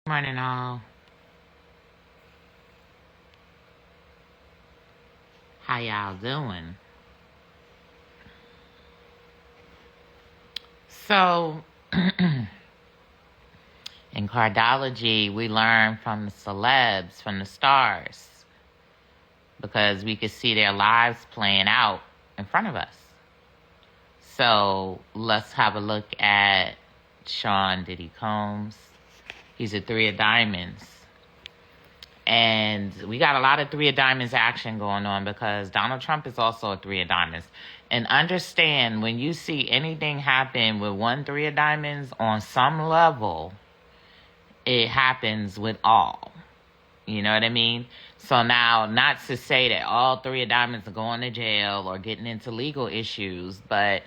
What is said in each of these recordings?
Morning, all. How y'all doing? So, in Cardology, we learn from the celebs, from the stars, because we could see their lives playing out in front of us. So, let's have a look at Sean Diddy Combs. He's a three of diamonds. And we got a lot of three of diamonds action going on because Donald Trump is also a three of diamonds. And understand, when you see anything happen with one three of diamonds, on some level, it happens with all. You know what I mean? So now, not to say that all three of diamonds are going to jail or getting into legal issues, but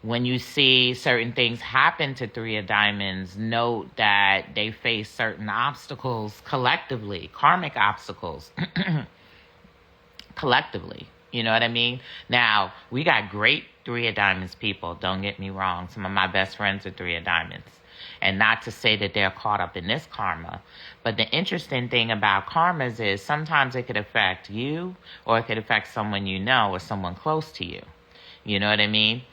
when you see certain things happen to three of diamonds, note that they face certain obstacles collectively, karmic obstacles collectively. You know what I mean? Now, we got great three of diamonds people, don't get me wrong. Some of my best friends are three of diamonds. And not to say that they're caught up in this karma. But the interesting thing about karmas is sometimes it could affect you, or it could affect someone you know or someone close to you. You know what I mean?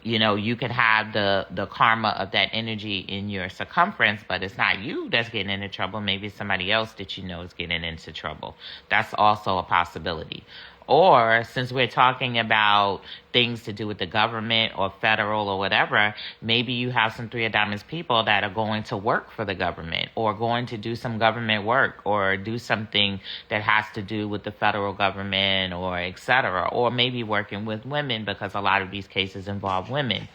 You know, you could have the karma of that energy in your circumference, but it's not you that's getting into trouble. Maybe somebody else that you know is getting into trouble. That's also a possibility. Or, since we're talking about things to do with the government or federal or whatever, maybe you have some three of diamonds people that are going to work for the government or going to do some government work or do something that has to do with the federal government or et cetera, or maybe working with women, because a lot of these cases involve women.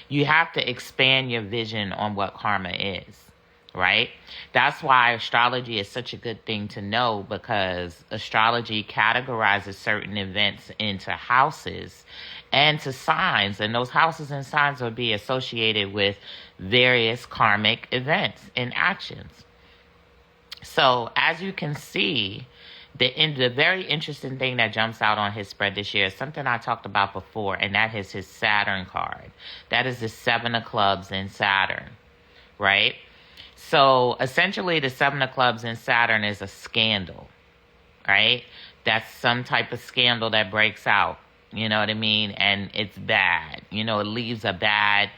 You have to expand your vision on what karma is. Right? That's why astrology is such a good thing to know, because astrology categorizes certain events into houses and to signs, and those houses and signs will be associated with various karmic events and actions. So, as you can see, the very interesting thing that jumps out on his spread this year is something I talked about before, and that is his Saturn card. That is the Seven of Clubs in Saturn, right? So essentially, the Seven of Clubs in Saturn is a scandal, right? That's some type of scandal that breaks out, you know what I mean? And it's bad. You know, it leaves a bad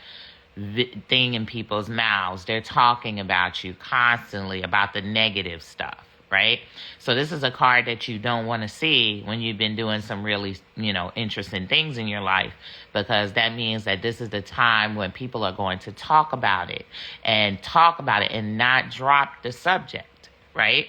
thing in people's mouths. They're talking about you constantly, about the negative stuff, right? So this is a card that you don't want to see when you've been doing some really, interesting things in your life, because that means that this is the time when people are going to talk about it and not drop the subject, right?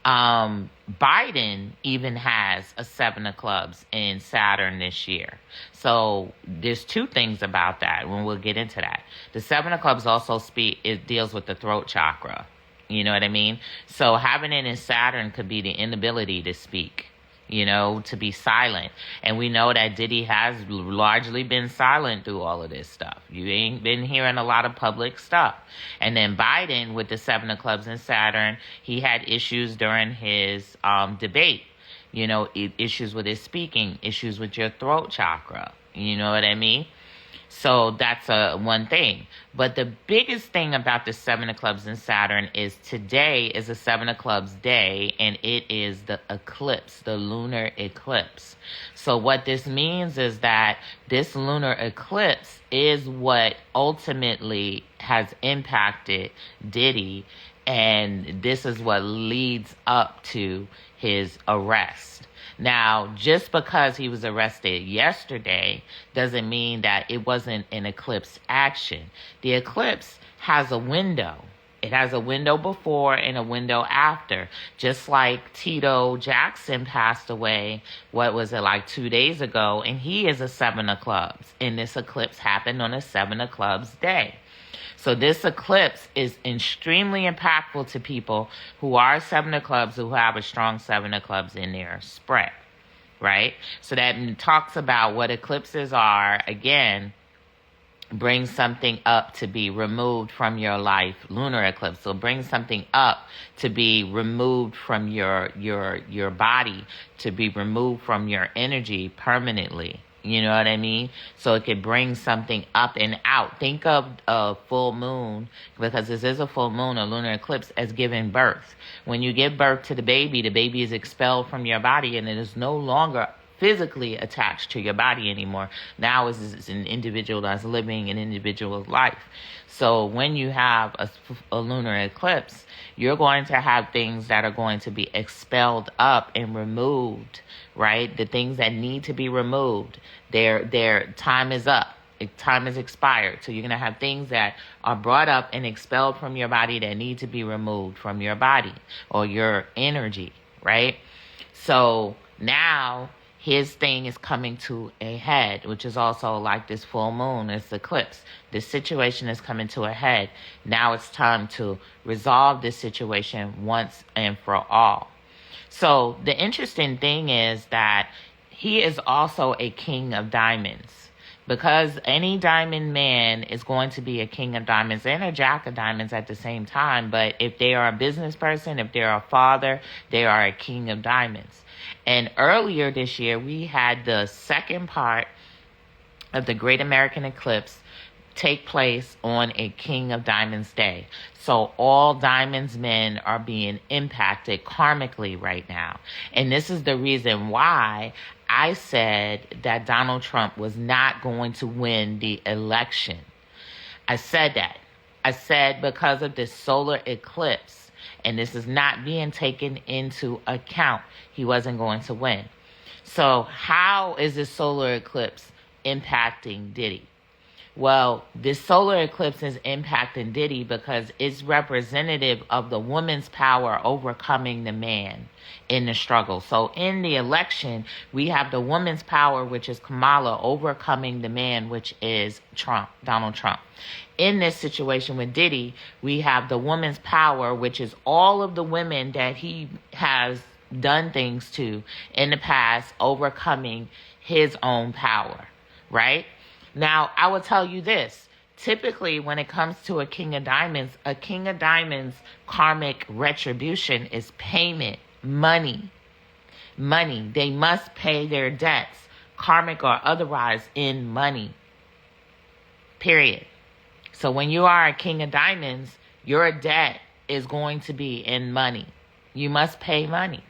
Biden even has a Seven of Clubs in Saturn this year. So there's two things about that when we'll get into that. The Seven of Clubs also it deals with the throat chakra. You know what I mean? So having it in Saturn could be the inability to speak, to be silent. And we know that Diddy has largely been silent through all of this stuff. You ain't been hearing a lot of public stuff. And then Biden, with the Seven of Clubs in Saturn, he had issues during his debate. Issues with his speaking, issues with your throat chakra. You know what I mean? So that's one thing. But the biggest thing about the Seven of Clubs in Saturn is today is a Seven of Clubs day, and it is the eclipse, the lunar eclipse. So what this means is that this lunar eclipse is what ultimately has impacted Diddy, and this is what leads up to his arrest. Now, just because he was arrested yesterday doesn't mean that it wasn't an eclipse action. The eclipse has a window. It has a window before and a window after. Just like Tito Jackson passed away, what was it, like 2 days ago, and he is a Seven of Clubs. And this eclipse happened on a Seven of Clubs day. So this eclipse is extremely impactful to people who are Seven of Clubs, who have a strong Seven of Clubs in their spread, right? So that talks about what eclipses are. Again, bring something up to be removed from your life. Lunar eclipse. So bring something up to be removed from your body, to be removed from your energy permanently. You know what I mean? So it could bring something up and out. Think of a full moon, because this is a full moon, a lunar eclipse, as giving birth. When you give birth to the baby is expelled from your body, and it is no longer physically attached to your body anymore. Now it's an individual that's living an individual's life. So when you have a lunar eclipse, you're going to have things that are going to be expelled up and removed, right? The things that need to be removed, their time is up. Time is expired. So you're going to have things that are brought up and expelled from your body that need to be removed from your body or your energy, right? So now his thing is coming to a head, which is also like this full moon, this eclipse. This situation is coming to a head. Now it's time to resolve this situation once and for all. So the interesting thing is that he is also a king of diamonds, because any diamond man is going to be a king of diamonds and a jack of diamonds at the same time. But if they are a business person, if they're a father, they are a king of diamonds. And earlier this year, we had the second part of the Great American Eclipse take place on a King of Diamonds day. So all diamonds men are being impacted karmically right now. And this is the reason why I said that Donald Trump was not going to win the election. I said that. I said because of this solar eclipse, and this is not being taken into account, he wasn't going to win. So how is this solar eclipse impacting Diddy? Well, this solar eclipse is impacting Diddy because it's representative of the woman's power overcoming the man in the struggle. So in the election, we have the woman's power, which is Kamala, overcoming the man, which is Trump, Donald Trump. In this situation with Diddy, we have the woman's power, which is all of the women that he has done things to in the past, overcoming his own power, right? Now, I will tell you this. Typically, when it comes to a King of Diamonds karmic retribution is payment, money. Money. They must pay their debts, karmic or otherwise, in money. Period. So when you are a King of Diamonds, your debt is going to be in money. You must pay money,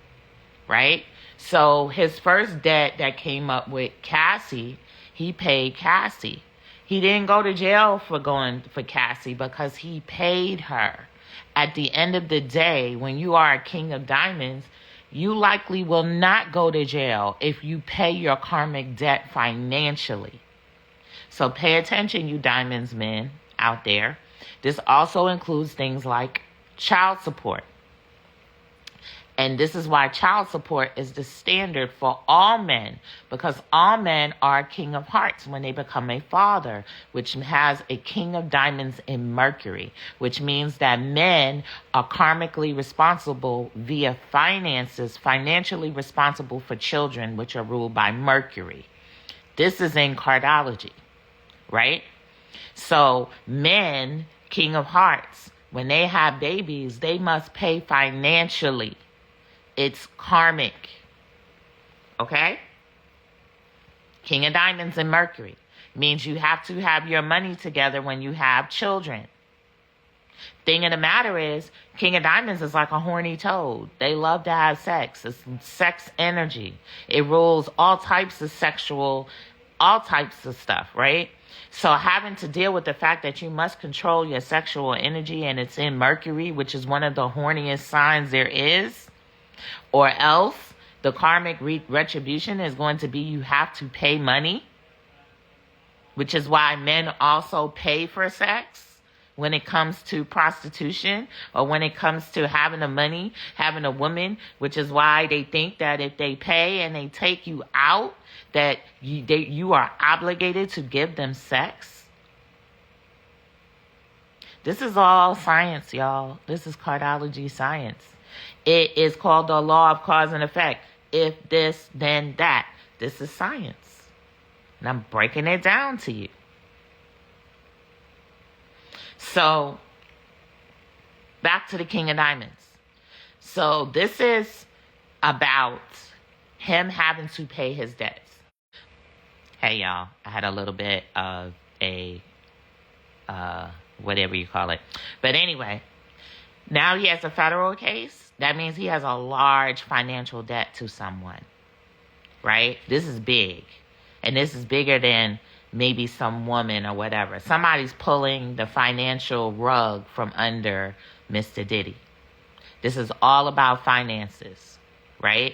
right? So his first debt that came up with Cassie, he paid Cassie. He didn't go to jail for going for Cassie because he paid her. At the end of the day, when you are a King of Diamonds, you likely will not go to jail if you pay your karmic debt financially. So pay attention, you diamonds men out there. This also includes things like child support. And this is why child support is the standard for all men, because all men are King of Hearts when they become a father, which has a King of Diamonds in Mercury, which means that men are karmically responsible via finances, financially responsible for children, which are ruled by Mercury. This is in Cardology, right? So men, King of Hearts, when they have babies, they must pay financially. It's karmic. Okay? King of Diamonds and Mercury means you have to have your money together when you have children. Thing of the matter is, King of Diamonds is like a horny toad. They love to have sex. It's sex energy. It rules all types of stuff, right? So having to deal with the fact that you must control your sexual energy, and it's in Mercury, which is one of the horniest signs there is, or else the karmic retribution is going to be you have to pay money, which is why men also pay for sex when it comes to prostitution, or when it comes to having the money, having a woman, which is why they think that if they pay and they take you out, that you are obligated to give them sex. This is all science, y'all. This is cardology science. It is called the law of cause and effect. If this, then that. This is science. And I'm breaking it down to you. So, back to the King of Diamonds. So, this is about him having to pay his debts. Hey, y'all. I had a little bit of a, whatever you call it. But anyway, now he has a federal case. That means he has a large financial debt to someone, right? This is big. And this is bigger than maybe some woman or whatever. Somebody's pulling the financial rug from under Mr. Diddy. This is all about finances, right?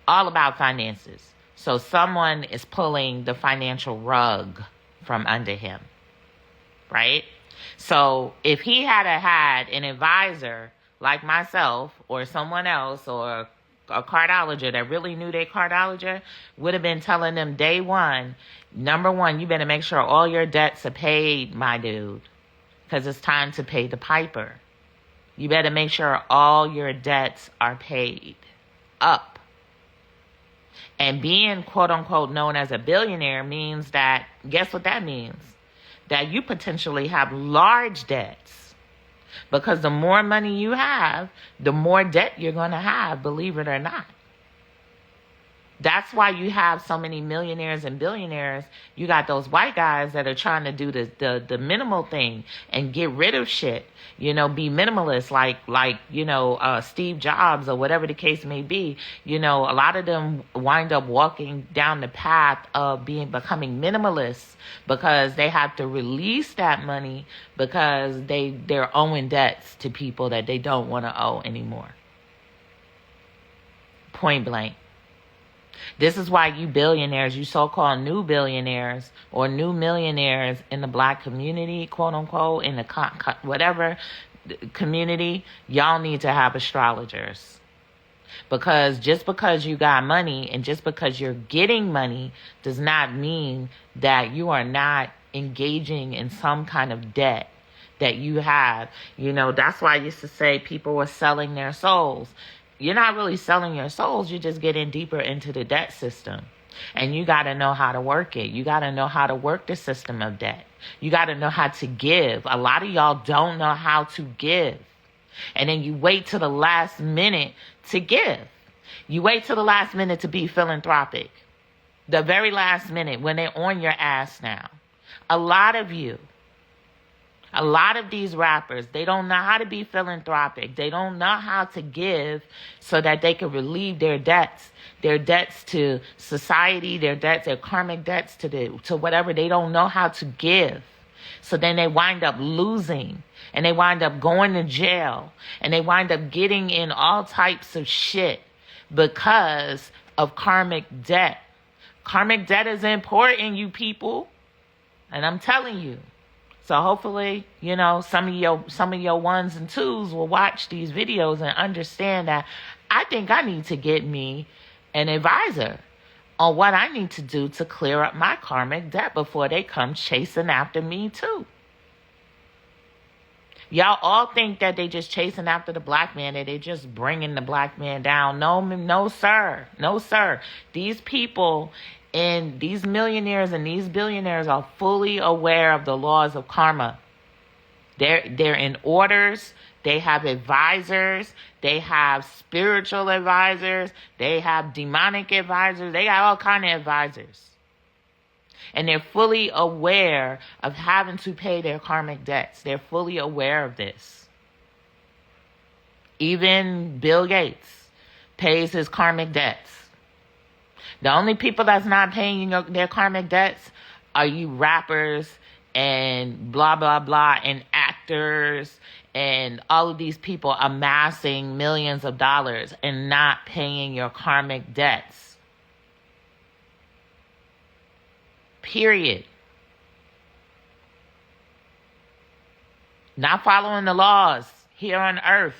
All about finances. So someone is pulling the financial rug from under him, right? So if he had an advisor like myself or someone else or a cardologer that really knew their cardologer, would have been telling them day one, number one, you better make sure all your debts are paid, my dude, because it's time to pay the piper. You better make sure all your debts are paid up. And being quote unquote known as a billionaire means that, guess what that means? That you potentially have large debts. Because the more money you have, the more debt you're going to have, believe it or not. That's why you have so many millionaires and billionaires. You got those white guys that are trying to do the minimal thing and get rid of shit. Be minimalist like Steve Jobs or whatever the case may be. A lot of them wind up walking down the path of becoming minimalists because they have to release that money because they're owing debts to people that they don't want to owe anymore. Point blank. This is why you billionaires, you so-called new billionaires or new millionaires in the black community, quote unquote, in the whatever community, y'all need to have astrologers. Because just because you got money and just because you're getting money does not mean that you are not engaging in some kind of debt that you have. That's why I used to say people were selling their souls. You're not really selling your souls. You're just getting deeper into the debt system. And you got to know how to work it. You got to know how to work the system of debt. You got to know how to give. A lot of y'all don't know how to give. And then you wait till the last minute to give. You wait till the last minute to be philanthropic. The very last minute when they're on your ass now. A lot of these rappers, they don't know how to be philanthropic. They don't know how to give so that they can relieve their debts to society, their karmic debts to whatever. They don't know how to give. So then they wind up losing and they wind up going to jail and they wind up getting in all types of shit because of karmic debt. Karmic debt is important, you people. And I'm telling you. So hopefully, some of your ones and twos will watch these videos and understand that I think I need to get me an advisor on what I need to do to clear up my karmic debt before they come chasing after me too. Y'all all think that they just chasing after the black man, that they just bringing the black man down. No, sir. No, sir. These people and these millionaires and these billionaires are fully aware of the laws of karma. They're in orders. They have advisors. They have spiritual advisors. They have demonic advisors. They got all kind of advisors. And they're fully aware of having to pay their karmic debts. They're fully aware of this. Even Bill Gates pays his karmic debts. The only people that's not paying their karmic debts are you rappers and blah, blah, blah, and actors and all of these people amassing millions of dollars and not paying your karmic debts. Period. Not following the laws here on earth.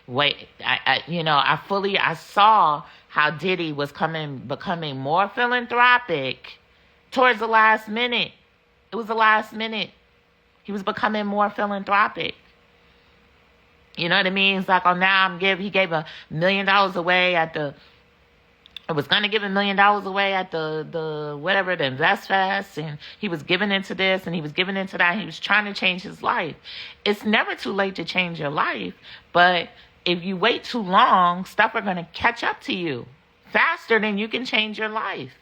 Wait, I saw how Diddy was becoming more philanthropic towards the last minute. It was the last minute. He was becoming more philanthropic. You know what I mean? It's like, he gave $1 million away I was going to give $1 million away at the Invest Fest, and he was giving into this and he was giving into that. He was trying to change his life. It's never too late to change your life, but if you wait too long, stuff are going to catch up to you faster than you can change your life.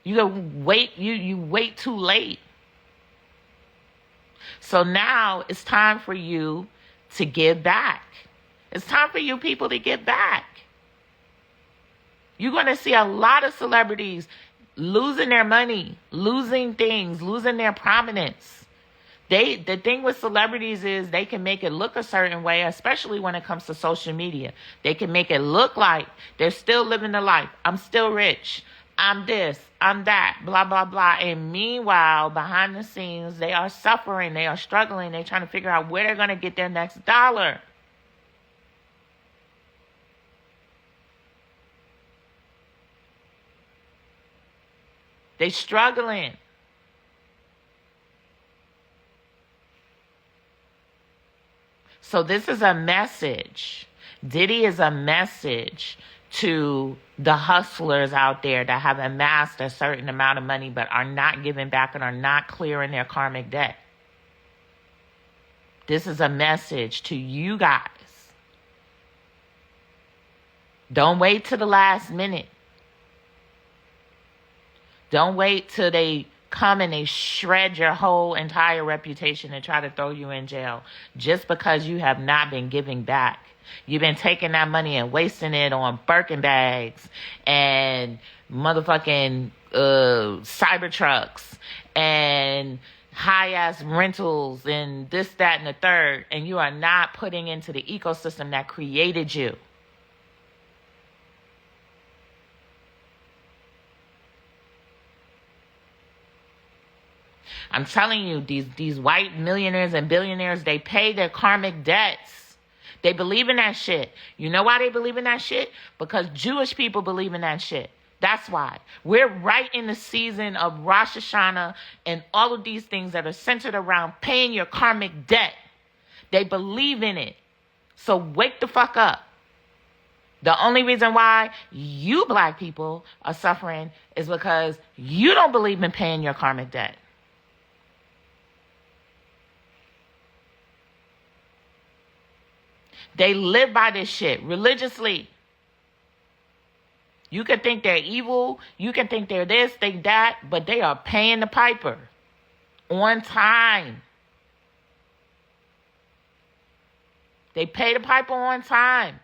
You wait too late. So now it's time for you to give back. It's time for you people to give back. You're going to see a lot of celebrities losing their money, losing things, losing their prominence. The thing with celebrities is they can make it look a certain way, especially when it comes to social media. They can make it look like they're still living the life. I'm still rich. I'm this. I'm that. Blah, blah, blah. And meanwhile, behind the scenes, they are suffering. They are struggling. They're trying to figure out where they're going to get their next dollar. They're struggling. So this is a message. Diddy is a message to the hustlers out there that have amassed a certain amount of money but are not giving back and are not clearing their karmic debt. This is a message to you guys. Don't wait till the last minute. Don't wait till they come and they shred your whole entire reputation and try to throw you in jail just because you have not been giving back. You've been taking that money and wasting it on Birkin bags and motherfucking cyber trucks and high-ass rentals and this, that, and the third, and you are not putting into the ecosystem that created you. I'm telling you, these white millionaires and billionaires, they pay their karmic debts. They believe in that shit. You know why they believe in that shit? Because Jewish people believe in that shit. That's why. We're right in the season of Rosh Hashanah and all of these things that are centered around paying your karmic debt. They believe in it. So wake the fuck up. The only reason why you black people are suffering is because you don't believe in paying your karmic debt. They live by this shit religiously. You can think they're evil. You can think they're this, they that, but they are paying the piper on time. They pay the piper on time.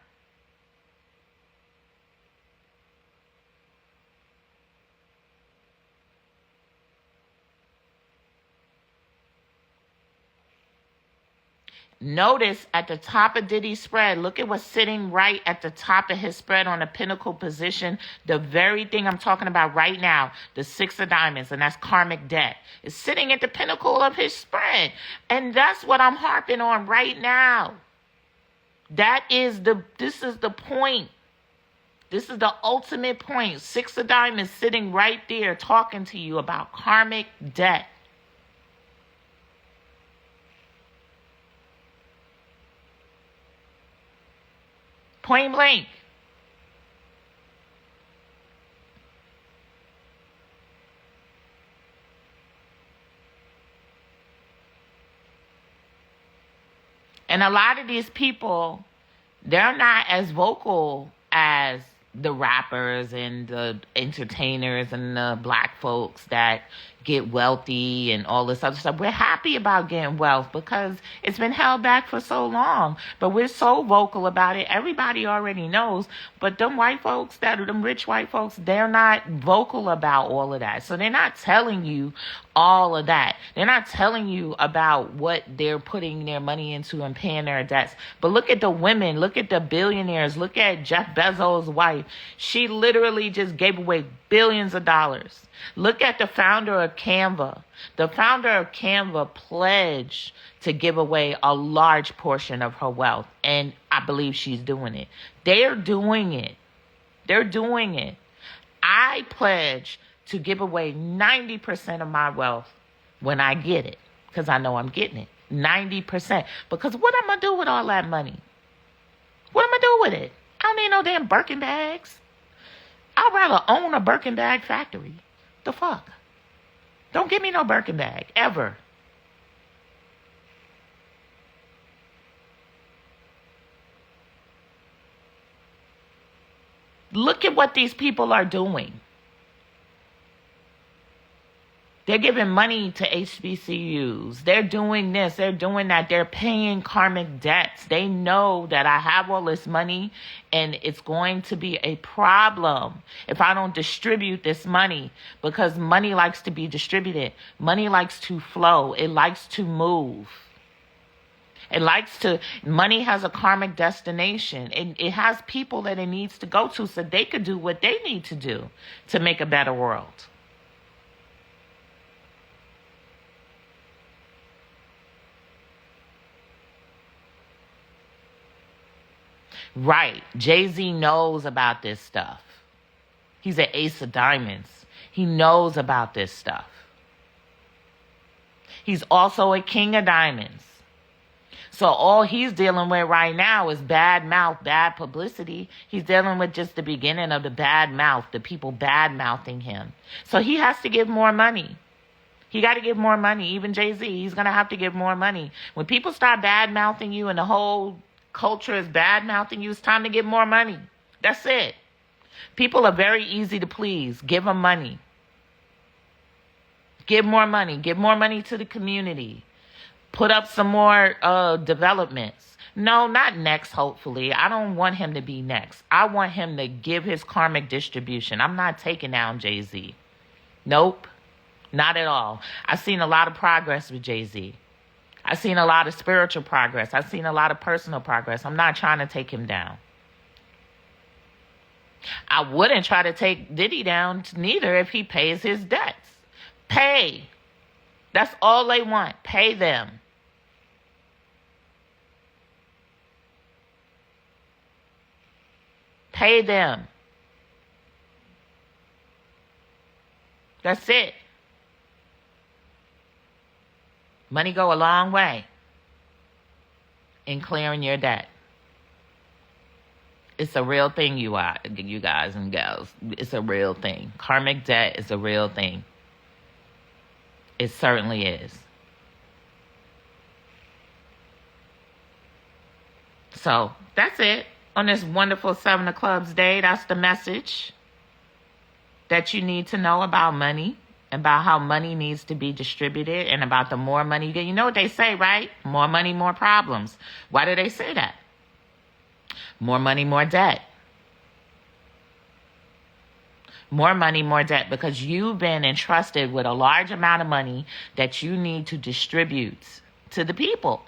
Notice at the top of Diddy's spread, look at what's sitting right at the top of his spread on a pinnacle position. The very thing I'm talking about right now, the 6 of diamonds, and that's karmic debt, is sitting at the pinnacle of his spread. And that's what I'm harping on right now. This is the point. This is the ultimate point. 6 of diamonds sitting right there talking to you about karmic debt. Point blank. And a lot of these people, they're not as vocal as the rappers and the entertainers and the black folks that get wealthy and all this other stuff. We're happy about getting wealth because it's been held back for so long. But we're so vocal about it. Everybody already knows. But them white folks, them rich white folks, they're not vocal about all of that. So they're not telling you all of that. They're not telling you about what they're putting their money into and paying their debts. But look at the women. Look at the billionaires. Look at Jeff Bezos' wife. She literally just gave away billions of dollars. Look at the founder of Canva. The founder of Canva pledged to give away a large portion of her wealth. And I believe she's doing it. They're doing it. They're doing it. I pledge to give away 90% of my wealth when I get it. Because I know I'm getting it. 90%. Because what am I going to do with all that money? What am I going to do with it? I don't need no damn Birkin bags. I'd rather own a Birkin bag factory. The fuck? Don't give me no Birkin bag, ever. Look at what these people are doing. They're giving money to HBCUs. They're doing this. They're doing that. They're paying karmic debts. They know that I have all this money and it's going to be a problem if I don't distribute this money, because money likes to be distributed. Money likes to flow. It likes to move. Money has a karmic destination. It has people that it needs to go to so they could do what they need to do to make a better world. Right. Jay-Z knows about this stuff. He's an ace of diamonds. He knows about this stuff. He's also a king of diamonds. So all he's dealing with right now is bad mouth, bad publicity. He's dealing with just the beginning of the bad mouth, the people bad mouthing him. So he has to give more money. He got to give more money. Even Jay-Z, he's going to have to give more money. When people start bad mouthing you and the whole culture is bad mouthing you, it's time to give more money. That's it. People are very easy to please. Give them money. Give more money. Give more money to the community. Put up some more developments. No, not next, hopefully. I don't want him to be next. I want him to give his karmic distribution. I'm not taking down Jay-Z. Nope. Not at all. I've seen a lot of progress with Jay-Z. I've seen a lot of spiritual progress. I've seen a lot of personal progress. I'm not trying to take him down. I wouldn't try to take Diddy down neither if he pays his debts. Pay. That's all they want. Pay them. Pay them. That's it. Money go a long way in clearing your debt. It's a real thing, you guys and girls. It's a real thing. Karmic debt is a real thing. It certainly is. So that's it. On this wonderful 7 of Clubs day, that's the message that you need to know about money, about how money needs to be distributed, and about the more money you get. You know what they say, right? More money, more problems. Why do they say that? More money, more debt. More money, more debt, because you've been entrusted with a large amount of money that you need to distribute to the people.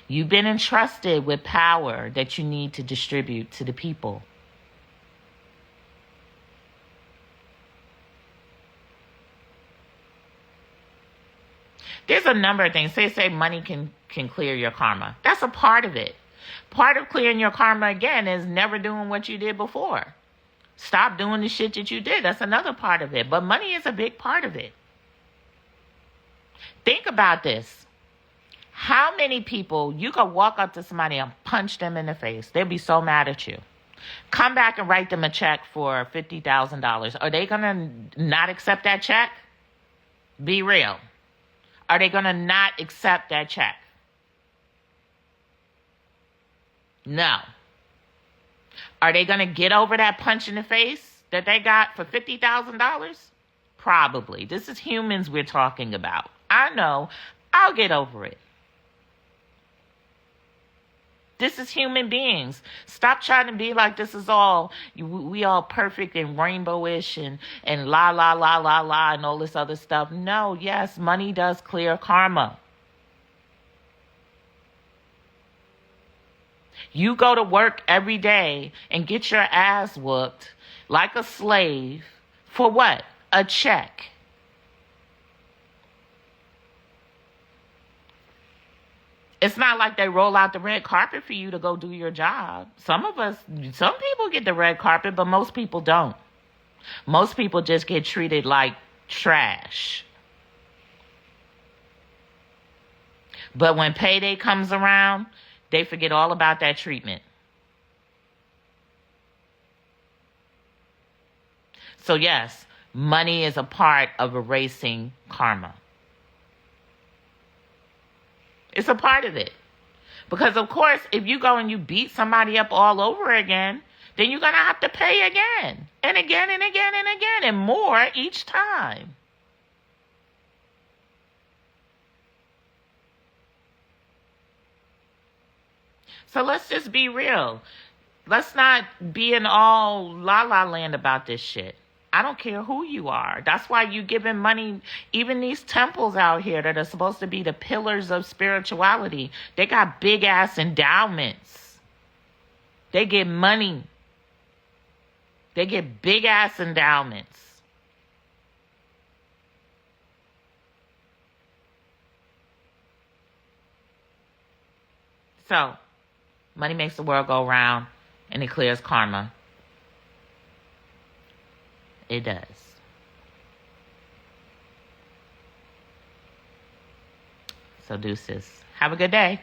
You've been entrusted with power that you need to distribute to the people. There's a number of things. Say money can clear your karma. That's a part of it. Part of clearing your karma, again, is never doing what you did before. Stop doing the shit that you did. That's another part of it. But money is a big part of it. Think about this. How many people, you could walk up to somebody and punch them in the face. They'll be so mad at you. Come back and write them a check for $50,000. Are they going to not accept that check? Be real. Are they going to not accept that check? No. Are they going to get over that punch in the face that they got for $50,000? Probably. This is humans we're talking about. I know. I'll get over it. This is human beings. Stop trying to be like this is all, we all perfect and rainbowish and la, la, la, la, la, and all this other stuff. No, yes, money does clear karma. You go to work every day and get your ass whooped like a slave for what? A check. It's not like they roll out the red carpet for you to go do your job. Some people get the red carpet, but most people don't. Most people just get treated like trash. But when payday comes around, they forget all about that treatment. So yes, money is a part of erasing karma. It's a part of it. Because, of course, if you go and you beat somebody up all over again, then you're going to have to pay again and again and again and again and more each time. So let's just be real. Let's not be in all la la land about this shit. I don't care who you are. That's why you giving money. Even these temples out here that are supposed to be the pillars of spirituality, they got big ass endowments. They get money. They get big ass endowments. So, money makes the world go round and it clears karma. It does. So deuces. Have a good day.